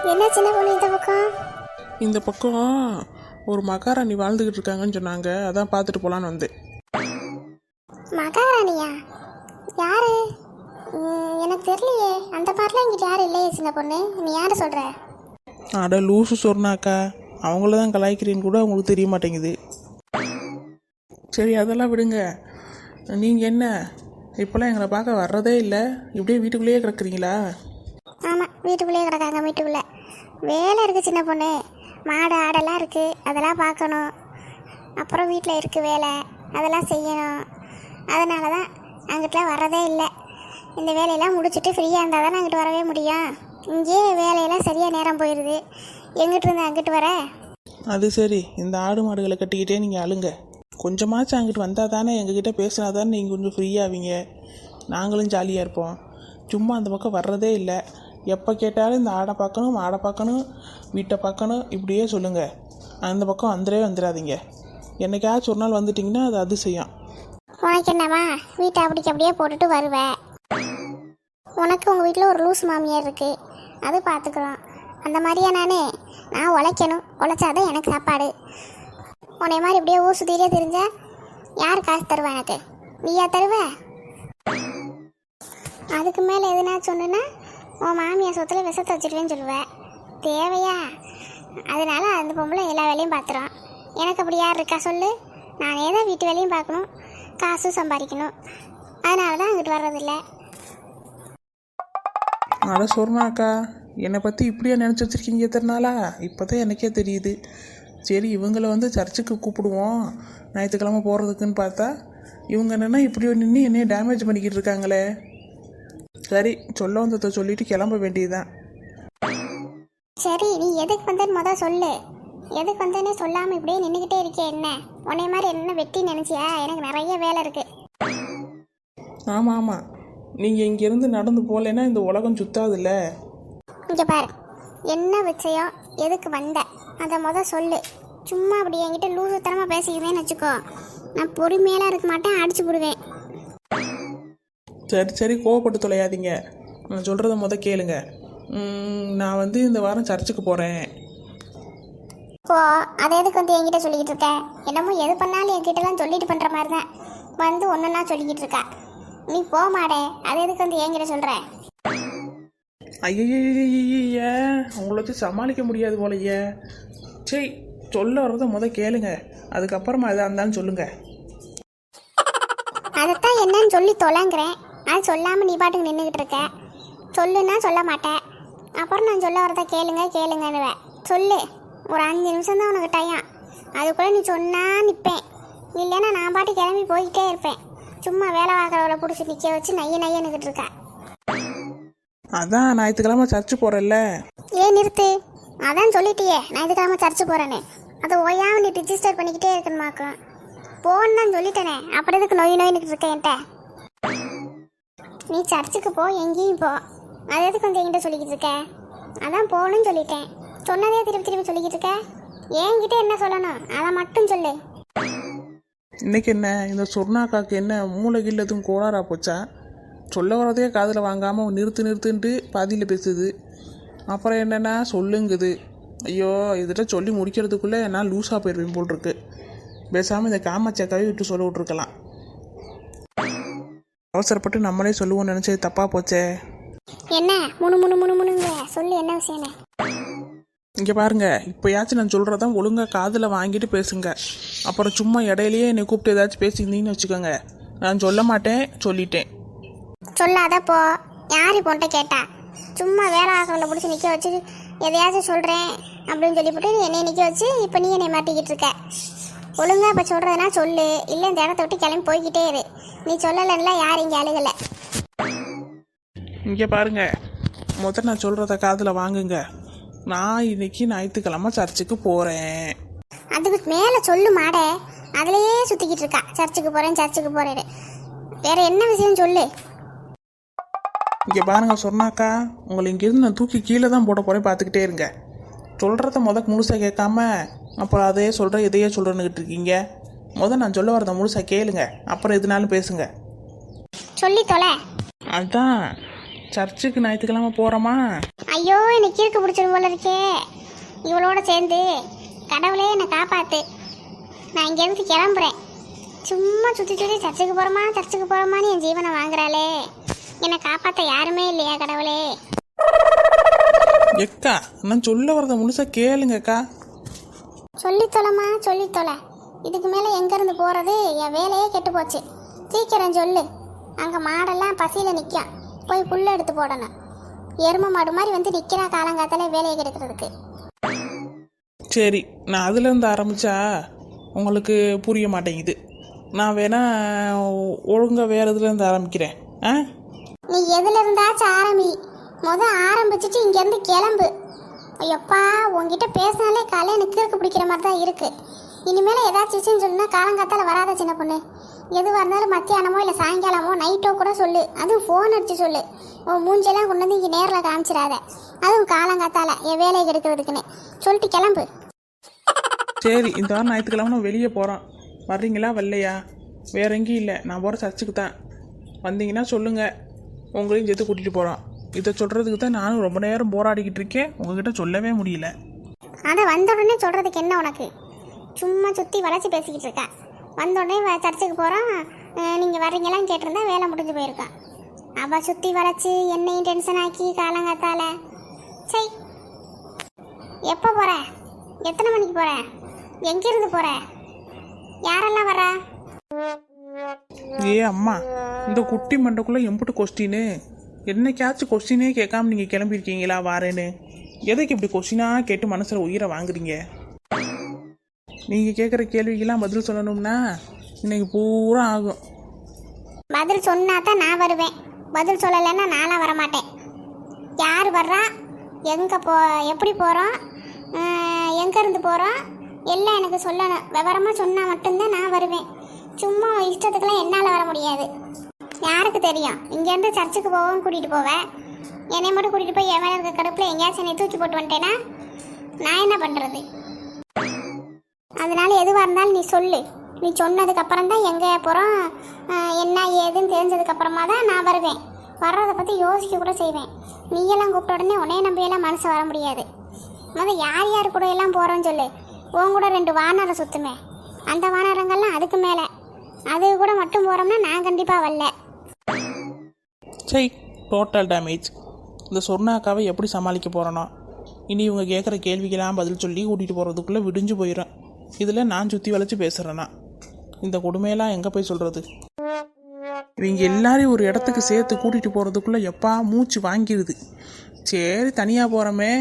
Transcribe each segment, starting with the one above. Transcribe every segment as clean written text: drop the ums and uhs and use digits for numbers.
என்ன சின்ன பொண்ணு இந்த பக்கம்? இந்த பக்கம் ஒரு மகாராணி வாழ்ந்துக்கிட்டு இருக்காங்கன்னு சொன்னாங்க, அதான் பார்த்துட்டு போகலான்னு வந்தேன். மகாராணியா? யாரு? எனக்கு தெரியலையே. அந்த மாதிரிலாம் இங்கிட்ட யாரும் இல்லையே சின்ன பொண்ணு. நீ யாரை சொல்கிற? அட லூசு சொன்னாக்கா, அவங்கள தான் கலாய்க்கிறேன்னு கூட அவங்களுக்கு தெரிய மாட்டேங்குது. சரி அதெல்லாம் விடுங்க. நீங்கள் என்ன இப்போல்லாம் எங்களை பார்க்க வர்றதே இல்லை, இப்படியே வீட்டுக்குள்ளேயே கிடக்குறீங்களா? ஆமாம், வீட்டுக்குள்ளேயே கிடக்காங்க. வீட்டுக்குள்ளே வேலை இருக்குது சின்ன பொண்ணு. மாடு ஆடெல்லாம் இருக்குது, அதெல்லாம் பார்க்கணும். அப்புறம் வீட்டில் இருக்குது வேலை, அதெல்லாம் செய்யணும். அதனால தான் அங்கிட்டலாம் வரதே இல்லை. இந்த வேலையெல்லாம் முடிச்சுட்டு ஃப்ரீயாக இருந்தால் தானே அங்கிட்டு வரவே முடியும். இங்கேயே வேலையெல்லாம் சரியாக நேரம் போயிடுது. எங்கிட்டு இருந்து அங்கிட்டு வர? அது சரி, இந்த ஆடு மாடுகளை கட்டிக்கிட்டே நீங்கள் அழுங்க. கொஞ்சமாச்சும் அங்கிட்டு வந்தால் தானே எங்ககிட்ட பேசினா தானே நீங்கள் கொஞ்சம் ஃப்ரீயாவீங்க, நாங்களும் ஜாலியாக இருப்போம். சும்மா அந்த பக்கம் வர்றதே இல்லை. எப்போ கேட்டாலும் இந்த ஆடை பார்க்கணும், மாடை பார்க்கணும், வீட்டை பார்க்கணும், இப்படியே சொல்லுங்கள். அந்த பக்கம் வந்துடாதீங்க. என்னைக்காச்சும் ஒரு நாள் வந்துட்டிங்கன்னா அது அதிசயம். உனக்கு என்னம்மா, வீட்டை அப்படியே போட்டுட்டு வருவேன். உனக்கு உங்கள் வீட்டில் ஒரு லூஸ் மாமியார் இருக்குது, அது பார்த்துக்கிறோம். அந்த மாதிரியா நான் உழைக்கணும், உழைச்சாதான் எனக்கு சாப்பாடு. உன்னை மாதிரி இப்படியே ஊர் சுற்றிலே தெரிஞ்சா யார் காசு தருவா? எனக்கு நீயா தருவ? அதுக்கு மேலே எதுனா சொன்னா உன் மாமியார் சொத்துல விஷத்தை வச்சுருவேன்னு சொல்லுவேன். தேவையா? அதனால அந்த பொம்பளை எல்லா வேலையும் பார்த்துரும். எனக்கு அப்படி யார் இருக்கா சொல்லு? நானே தான் வீட்டு வேலையும் பார்க்கணும், காசும் சம்பாதிக்கணும். அதனால தான் அங்கிட்டு வர்றதில்லை. அட சொன்னாக்கா, என்னை பற்றி இப்படியா நினச்சி வச்சுருக்கீங்க எத்தனாலா? இப்போ தான் எனக்கே தெரியுது. சரி, இவங்களை சர்ச்சுக்கு கூப்பிடுவோம் ஞாயிற்றுக்கிழமை போகிறதுக்குன்னு பார்த்தா இவங்க என்னென்னா இப்படி நின்று என்னைய டேமேஜ் பண்ணிக்கிட்டு இருக்காங்களே. சரி, சொல்ல வந்ததை சொல்லிட்டு கிளம்ப வேண்டியதுதான். சரி, நீ எதுக்கு வந்தேன்னு சொல்லு. எதுக்கு வந்தேன்னே சொல்லாமல் இப்படியே நின்றுக்கிட்டே இருக்கே என்ன? உன்னை மாதிரி என்ன வெட்டி நினச்சியா? எனக்கு நிறைய வேலை இருக்குது. ஆமாம், நீங்கள் இங்கேருந்து நடந்து போகலைன்னா இந்த உலகம் சுத்தாதுல்ல. இங்கே பாரு, என்ன விஷயம், எதுக்கு வந்த அதை சொல்லு. சும்மா அப்படி என்கிட்ட லூசுத்தனமாக பேசிக்கிறேன்னு வச்சுக்கோ, நான் பொறுமையெல்லாம் இருக்க மாட்டேன், அடிச்சு போடுவேன். சரி, கோவப்பட்டு தொலையாதீங்க. நான் சொல்கிறத கேளுங்க. நான் இந்த வாரம் சர்ச்சுக்கு போகிறேன். ஓ, அதை எதுக்கு என்கிட்ட சொல்லிக்கிட்டு இருக்க? என்னமோ எது பண்ணாலும் என்கிட்டலாம் சொல்லிட்டு பண்ணுற மாதிரி தான் ஒன்றுன்னா சொல்லிக்கிட்டு இருக்கா. நீ போக மாடே, அதை எதுக்கு என்கிட்ட சொல்கிற? ஐய, உங்களை வச்சு சமாளிக்க முடியாது போலையே. சரி, சொல்ல வர்றத கேளுங்க, அதுக்கப்புறமா எதாக இருந்தாலும் சொல்லுங்க. அதைத்தான் என்னன்னு சொல்லி தொலைங்கிறேன். அது சொல்லாமல் நீ பாட்டுக்கு நின்றுக்கிட்டு இருக்க. சொல்லுன்னா சொல்ல மாட்டேன். அப்புறம் நான் சொல்ல வரத கேளுங்கன்னுவேன். சொல்லு, ஒரு 5 நிமிஷம் தான் உனக்கு டைம். அதுக்குள்ளே நீ சொன்னா நிற்பேன், இல்லைன்னா நான் பாட்டு கிளம்பி போய்கிட்டே இருப்பேன். சும்மா வேலை பார்க்குறவளை பிடிச்சி நிற்க வச்சு நையன்னுக்கிட்டு இருக்கா. அதான் ஞாயிற்றுக்கிழமை சர்ச்சு போகிறல்ல. ஏன் நிறுத்து, அதான் சொல்லிட்டியே ஞாயிற்றுக்கிழமை சர்ச்சு போகிறேன்னு. அதை ஓயாமல் நீ ரிஜிஸ்டர் பண்ணிக்கிட்டே இருக்கணுமாக்கும். போன்னு தான் சொல்லிட்டேனே, அப்புறம் எதுக்கு நோயின்னு இருக்கேன் என்கிட்ட? நீ சர்ச்சுக்கு போ, எங்கேயும் போ. அது எதுக்கு என்கிட்ட சொல்லிக்கிட்டு இருக்க? அதான் போகணும்னு சொல்லிட்டேன். சொன்னதே திருப்பி சொல்லிக்கிட்டு இருக்க. என்கிட்ட என்ன சொல்லணும் அதை மட்டும் சொல்லு. இன்னைக்கு என்ன இந்த சொர்ணாக்காக்கு என்ன மூளைகில் எதுவும் கோளாறா போச்சா? சொல்ல வரதே காதில் வாங்காமல் நிறுத்துன்ட்டு பாதியில் பேசுது. அப்புறம் என்னென்னா சொல்லுங்குது. ஐயோ, இதிட்ட சொல்லி முடிக்கிறதுக்குள்ளே நான் லூஸாக போயிடுவேன் போல் இருக்கு. பேசாமல் இந்த காமாச்சக்காவே விட்டு சொல்ல விட்ருக்கலாம். அவசரப்பட்டு நம்மளே சொல்லுவோம்னு நினச்சது தப்பாக போச்சே. என்ன முணுங்க சொல்லு, என்ன விஷயம்? இங்கே பாருங்க, இப்போயாச்சும் நான் சொல்கிறதான் ஒழுங்காக காதில் வாங்கிட்டு பேசுங்க. அப்புறம் சும்மா இடையிலேயே என்னை கூப்பிட்டு ஏதாச்சும் பேசியிருந்தீங்கன்னு வச்சுக்கோங்க, நான் சொல்ல மாட்டேன், சொல்லிட்டேன். சொல்லாத போ. யார் இப்போன்ட்ட கேட்டா? சும்மா வேலை ஆகல பிடிச்சி நிற்க வச்சு எதையாச்சும் சொல்கிறேன் அப்படின்னு சொல்லிவிட்டு என்னை நிற்க வச்சு இப்போ நீ என்னை மாட்டிக்கிட்டு இருக்க. ஒழுங்காக இப்போ சொல்கிறதுனா சொல்லு, இல்லை இந்த இடத்த விட்டு கிளம்பி போய்கிட்டே இரு. நீ சொல்லலைன்னா யார் இங்கே அழுகலை. இங்கே பாருங்க, நான் சொல்கிறத காதில் வாங்குங்க. நான் இன்னைக்கு ஞாயிற்றுக்கிழமை சர்ச்சுக்கு போகிறேன். அதுக்கு மேலே சொல்லு மாடே, அதுலேயே சுற்றிக்கிட்டு இருக்கா. சர்ச்சுக்கு போகிறேன்னு வேற என்ன விஷயம் சொல்லு. இங்கே பாருங்க சொன்னாக்கா, உங்களை இங்கேருந்து நான் தூக்கி கீழே தான் போட போகிறேன், பார்த்துக்கிட்டே இருங்க. சொல்கிறத முழுசாக கேட்காம அப்புறம் அதையே சொல்கிறேன் இதையே சொல்கிறேன்னுக்கிட்டு இருக்கீங்க. நான் சொல்ல வரத முழுசாக கேளுங்க, அப்புறம் எதுனாலும் பேசுங்க. சொல்லி தொலை. அதான் சர்ச்சுக்கு ஞாயிற்றுக்கிழமை போகிறோமா? ஐயோ எனக்கு இருக்கு பிடிச்சிடும் போல இருக்கே. இவளோட சேர்ந்து கடவுளே என்னை காப்பாத்து. நான் இங்கேருந்து கிளம்புறேன். சும்மா சுற்றி சுற்றி சர்ச்சுக்கு போகிறோமான்னு என் ஜீவனை வாங்குறாளே. என்னை காப்பாற்ற யாருமே இல்லையா கடவுளே? எக்கா, நான் சொல்ல வரத முழுசாக கேளுங்கக்கா. சொல்லித்தொலைமா சொல்லித்தொலை. இதுக்கு மேலே எங்கேருந்து போகிறது? என் வேலையே கெட்டு போச்சு. சீக்கிரம் சொல்லு. அங்கே மாடெல்லாம் பசியில் நிற்கான். போய் புல்லை எடுத்து போடணும். எருமை மாடு மாதிரி வந்து நிற்கிறா காலங்காத்தாலே வேலையை கெடுக்கிறதுக்கு. சரி, நான் அதுலேருந்து ஆரம்பித்தா உங்களுக்கு புரிய மாட்டேங்குது. நான் வேணா ஒழுங்காக வேறு இதுலேருந்து ஆரம்பிக்கிறேன். ஆ, நீ எதுல இருந்தாச்சும் ஆரம்பிச்சுட்டு இங்கேருந்து கிளம்பு. ஐயப்பா, உங்ககிட்ட பேசினாலே காலையில் எனக்கு கிறுக்கு பிடிக்கிற மாதிரி தான் இருக்குது. இனிமேல் ஏதாச்சும் சொன்னா காலங்காத்தால வராத சின்ன பொண்ணு. எதுவாக இருந்தாலும் மத்தியானமோ இல்லை சாயங்காலமோ நைட்டோ கூட சொல்லு. அதுவும் ஃபோன் அடிச்சு சொல்லு. உன் மூஞ்செல்லாம் கொண்டு வந்து இங்கே நேரில் காமிச்சிடாத. அதுவும் காலங்காத்தால என் வேலையை கெடுக்கிறதுக்குன்னு சொல்லிட்டு கிளம்பு. சரி, இந்த வாரம் ஞாயிற்றுக்கிழமை நம்ம வெளியே போகிறோம். வர்றீங்களா வரலையா? வேற எங்கேயும் இல்லை, நான் போகிற சர்ச்சுக்கு தான். வந்தீங்கன்னா சொல்லுங்கள், உங்களையும் சேர்த்து கூட்டிகிட்டு போகிறோம். இதை சொல்கிறதுக்கு தான் நானும் ரொம்ப நேரம் போராடிக்கிட்டு இருக்கேன். உங்ககிட்ட சொல்லவே முடியல. அதை வந்த உடனே சொல்கிறதுக்கு என்ன உனக்கு? சும்மா சுற்றி வளைச்சி பேசிக்கிட்டு இருக்கா. வந்த உடனே சர்ச்சுக்கு போகிறோம் நீங்கள் வர்றீங்களான்னு கேட்டிருந்தா வேலை முடிஞ்சு போயிருக்கான். அவள் சுற்றி வளைச்சி என்னையும் டென்ஷன் ஆக்கி காலங்காத்தால. சரி, எப்போ போகிற? எத்தனை மணிக்கு போகிற? எங்கேருந்து போகிற? யாரெல்லாம் வர? ஏ அம்மா, இந்த குட்டி மண்டைக்குள்ளே எம்பிட்டு கொஸ்டின்னு? என்னைக்காச்சும் கொஸ்டினே கேட்காம நீங்கள் கிளம்பியிருக்கீங்களா வாரேன்னு? எதுக்கு இப்படி கொஸ்டினாக கேட்டு மனசில் உயிரை வாங்குறீங்க? நீங்கள் கேட்குற கேள்விக்கெல்லாம் பதில் சொல்லணும்னா இன்னைக்கு பூரா ஆகும். பதில் சொன்னா தான் நான் வருவேன். பதில் சொல்லலைன்னா நான்லாம் வரமாட்டேன். யார் வர்றா, எங்கே எப்படி போகிறோம், எங்கேருந்து போகிறோம் எல்லாம் எனக்கு சொல்லணும். விவரமாக சொன்னால் மட்டும்தான் நான் வருவேன். சும்மா இஷ்டத்துக்கெல்லாம் என்னால் வர முடியாது. யாருக்கு தெரியும்? இங்கேருந்து சர்ச்சுக்கு போவோன்னு கூட்டிகிட்டு போவேன். என்னை மட்டும் கூட்டிகிட்டு போய் என் மேலே இருக்க கடுப்பில் எங்கேயாச்சும் என்னை தூக்கி போட்டு வந்துட்டேன்னா நான் என்ன பண்ணுறது? அதனால எதுவாக இருந்தாலும் நீ சொல்லு. நீ சொன்னதுக்கப்புறம் தான் எங்கே போகிறோம் என்ன ஏதுன்னு தெரிஞ்சதுக்கப்புறமா தான் நான் வருவேன். வர்றதை பற்றி யோசிக்க கூட செய்வேன். நீயெல்லாம் கூப்பிட்ட உடனே உன்னைய நம்பியெல்லாம் மனசு வர முடியாது. முதல் யார் யார் கூட எல்லாம் போகிறோன்னு சொல்லு. உன் கூட 2 வானரை சுற்றுமே. அந்த வானரங்கள்லாம் அதுக்கு மேலே. அது கூட மட்டும் போகிறோம்னா நான் கண்டிப்பாக வரல. சரி, டோட்டல் டேமேஜ். இந்த சொர்ணாக்காவை எப்படி சமாளிக்க போகிறனோ? இனி இவங்க கேட்குற கேள்விக்கெல்லாம் பதில் சொல்லி கூட்டிகிட்டு போகிறதுக்குள்ளே விடிஞ்சு போயிடும். இதில் நான் சுற்றி வளைச்சி பேசுகிறேன்னா இந்த கொடுமையெல்லாம் எங்கே போய் சொல்கிறது? இவங்க எல்லாரையும் ஒரு இடத்துக்கு சேர்த்து கூட்டிகிட்டு போகிறதுக்குள்ளே எப்பா மூச்சு வாங்கிடுது. சரி, தனியாக போகிறோமே,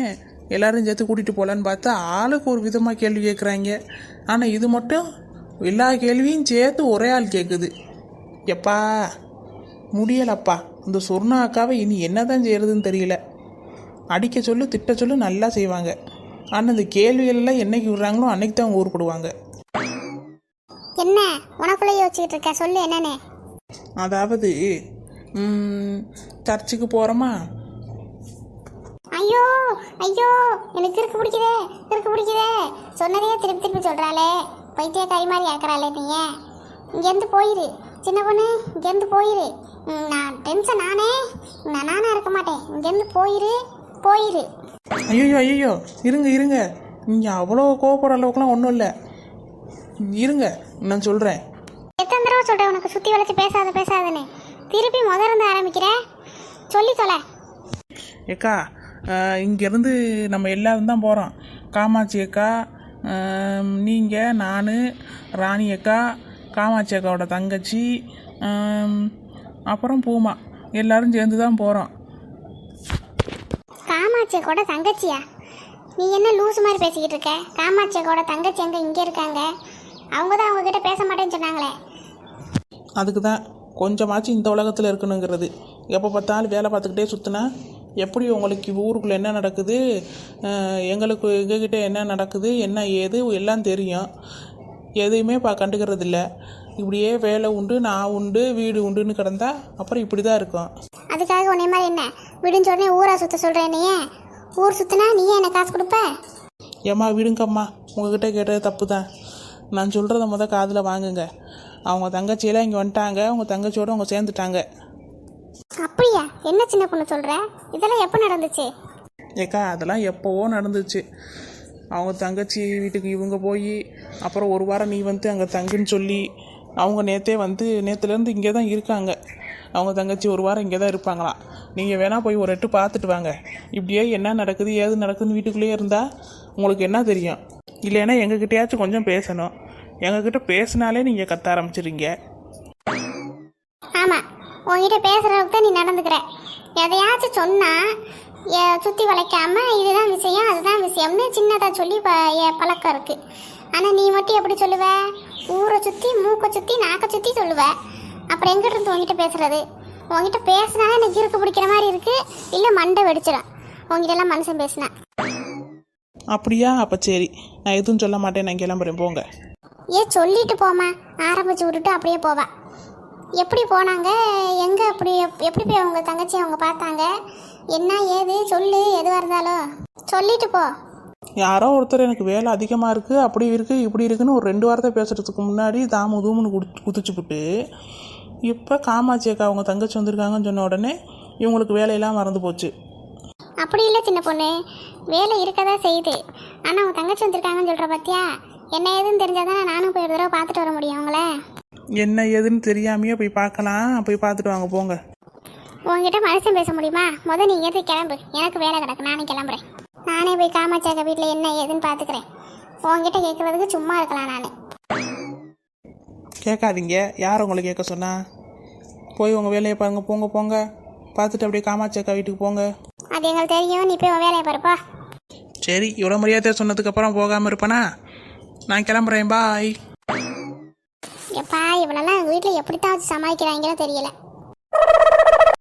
எல்லோரும் சேர்த்து கூட்டிகிட்டு போகலான்னு பார்த்தா ஆளுக்கு ஒரு விதமாக கேள்வி கேட்குறாங்க. ஆனால் இது மட்டும் எல்லா கேள்வியும் சேர்த்து ஒரே ஆள் கேட்குது. எப்பா முடியலப்பா. இந்த சொர்ணா அக்காவை இனி என்ன தான் செய்கிறதுன்னு தெரியல. அடிக்க சொல்லு திட்ட சொல்லு நல்லா செய்வாங்க. ஆனால் இந்த கேள்விகளெல்லாம் என்னைக்கு விடுறாங்களோ அன்னைக்கு தான் அவங்க ஊருப்படுவாங்க. என்ன உனக்குள்ளே யோசிச்சுட்டு இருக்க? சொல்லு என்னன்னு. அதாவது சர்ச்சுக்கு போகிறோமா? ஐயோ ஐயோ, எனக்கு இருக்கு பிடிக்குதே. சொன்னதையே திருப்பி திருப்பி சொல்கிறாளே. பைத்திய கை மாதிரி ஆக்குறாளே. நீ இங்கேருந்து போயிரு சின்ன பொண்ணு, இங்கேருந்து போயிரு. நான் டென்ஷன் நானே இருக்க மாட்டேன். இங்கேருந்து போயிரு. ஐயோ இருங்க. நீங்கள் அவ்வளோ கோவப்படுற அளவுக்குலாம் ஒன்றும் இல்லை. இருங்க, நான் சொல்கிறேன். எத்தனை தடவை சொல்கிறேன் உனக்கு சுற்றி வளைச்சி பேசாதுன்னு? திருப்பி இருந்து ஆரம்பிக்கிறேன். சொல்லி தொலை. ஏக்கா, இங்கேருந்து நம்ம எல்லாரும் தான் போகிறோம். காமாட்சி அக்கா, நீங்கள், நான், ராணி அக்கா, காமாட்சி அக்காவோட தங்கச்சி, அப்புறம் பூமா, எல்லோரும் சேர்ந்து தான் போகிறோம். காமாட்சி அக்காவோட தங்கச்சியா? நீ என்ன லூஸ் மாதிரி பேசிக்கிட்டு இருக்க? காமாட்சி அக்காவோட தங்கச்சி எங்கே இங்கே இருக்காங்க? அவங்க தான் அவங்கக்கிட்ட பேச மாட்டேன்னு சொன்னாங்களே. அதுக்கு தான் கொஞ்சமாச்சும் இந்த உலகத்தில் இருக்கணுங்கிறது. எப்போ பார்த்தாலும் வேலை பார்த்துக்கிட்டே சுற்றினா எப்படி உங்களுக்கு ஊருக்குள்ளே என்ன நடக்குது, எங்களுக்கு எங்ககிட்ட என்ன நடக்குது, என்ன ஏது எல்லாம் தெரியும். எதையுமே கண்டுக்கிறது இல்லை. இப்படியே வேலை உண்டு, நான் உண்டு, வீடு உண்டுன்னு கிடந்தா அப்புறம் இப்படி தான் இருக்கும். அதுக்காக உன்னை மாதிரி என்ன விடுஞ்ச உடனே ஊரா சுற்ற சொல்கிறேன்? நீ ஊர் சுற்றினா நீயே என்ன காசு கொடுப்ப? ஏம்மா விடுங்கம்மா, உங்ககிட்ட கேட்டது தப்பு தான். நான் சொல்கிறத காதில் வாங்குங்க. அவங்க தங்கச்சியெல்லாம் இங்கே வந்துட்டாங்க. அவங்க தங்கச்சியோடு அவங்க சேர்ந்துட்டாங்க. அப்படியா? என்ன சின்ன பொண்ணு சொல்ற? இதெல்லாம் எப்போ நடந்துச்சு? ஏக்கா அதெல்லாம் எப்போவோ நடந்துச்சு. அவங்க தங்கச்சி வீட்டுக்கு இவங்க போய் அப்புறம் ஒரு வாரம் நீ வந்து அங்கே தங்குன்னு சொல்லி அவங்க நேற்றுலேருந்து இங்கே தான் இருக்காங்க. அவங்க தங்கச்சி ஒரு வாரம் இங்கே தான் இருப்பாங்களாம். நீங்கள் வேணால் போய் ஒரு எட்டு பார்த்துட்டு வாங்க. இப்படியே என்ன நடக்குது ஏது நடக்குதுன்னு வீட்டுக்குள்ளேயே இருந்தால் உங்களுக்கு என்ன தெரியும்? இல்லைன்னா எங்ககிட்டயாச்சும் கொஞ்சம் பேசணும். எங்ககிட்ட பேசினாலே நீங்கள் கத்த ஆரம்பிச்சிடுங்க. ஆமாம், உங்ககிட்ட பேசுகிற அளவுக்கு தான் நீ நடந்துக்கிற. எதையாச்சும் சொன்னால் சுற்றி வளைக்காம இதுதான் விஷயம் அதுதான் விஷயம்னு சின்னதாக சொல்லி பழக்கம் இருக்குது. ஆனால் நீ மட்டும் எப்படி சொல்லுவ? ஊரை சுற்றி மூக்கை சுற்றி நாக்கை சுற்றி சொல்லுவ. அப்புறம் எங்கிட்ட இருந்து உங்ககிட்ட பேசுறது? உங்ககிட்ட பேசினாலே எனக்கு இருக்கு பிடிக்கிற மாதிரி இருக்குது, இல்லை மண்டை வெடிச்சிடும் உங்ககிட்டலாம் மனுஷன் பேசினேன். அப்படியா? அப்போ சரி, நான் எதுவும் சொல்ல மாட்டேன், நான் கிளம்புறேன், போங்க. சொல்லிட்டு போமா, ஆரம்பிச்சு விட்டுட்டு அப்படியே போவா. எப்படி போனாங்க, எங்கே அப்படி எப்படி போய் அவங்க தங்கச்சி அவங்க பார்த்தாங்க, என்ன ஏது சொல்லு, எதுவாக இருந்தாலும் சொல்லிட்டு போ. யாரோ ஒருத்தர் எனக்கு வேலை அதிகமாக இருக்குது அப்படி இருக்குது இப்படி இருக்குன்னு ஒரு 2 வாரத்தை பேசுகிறதுக்கு முன்னாடி தாமு தூமுன்னு குதிச்சுப்புட்டு இப்போ காமாட்சி அக்கா அவங்க தங்கச்சி வந்திருக்காங்கன்னு சொன்ன உடனே இவங்களுக்கு வேலையெல்லாம் மறந்து போச்சு. அப்படி இல்லை சின்ன பொண்ணு, வேலை இருக்கதா செய்யுது. ஆனால் அவங்க தங்கச்சி வந்திருக்காங்கன்னு சொல்கிற பார்த்தியா? என்ன ஏதுன்னு தெரிஞ்சாதானே நானும் போய் ஒரு தடவை பார்த்துட்டு வர முடியும் அவங்கள. என்ன ஏதுன்னு தெரியாமையே போய் பார்க்கலாம், போய் பார்த்துட்டு வாங்க, போங்க. உங்ககிட்ட மனுஷன் பேச முடியுமா? முதல் நீங்கள் எது கிளம்பு, எனக்கு வேலை கிடக்கு, நானே கிளம்புறேன். நானே போய் காமாட்சியாக்க வீட்டில் என்ன ஏதுன்னு பார்த்துக்கிறேன். உங்ககிட்ட கேட்குறதுக்கு சும்மா இருக்கலாம். நான் கேட்காதீங்க, யார் உங்களை கேட்க சொன்னா? போய் உங்கள் வேலையை பாருங்க, போங்க போங்க. பார்த்துட்டு அப்படியே காமாட்சி அக்கா வீட்டுக்கு போங்க. அது எங்களுக்கு தெரியும், நீ போய் உன் வேலையை பாருப்பா. சரி, இவ்வளோ மரியாதை சொன்னதுக்கப்புறம் போகாமல் இருப்பேனா? நான் கிளம்புறேன், பாய். எப்பா இவளெல்லாம் எங்கள் வீட்டில் எப்படித்தான் வச்சு சமாளிக்கிறாங்களோ தெரியல.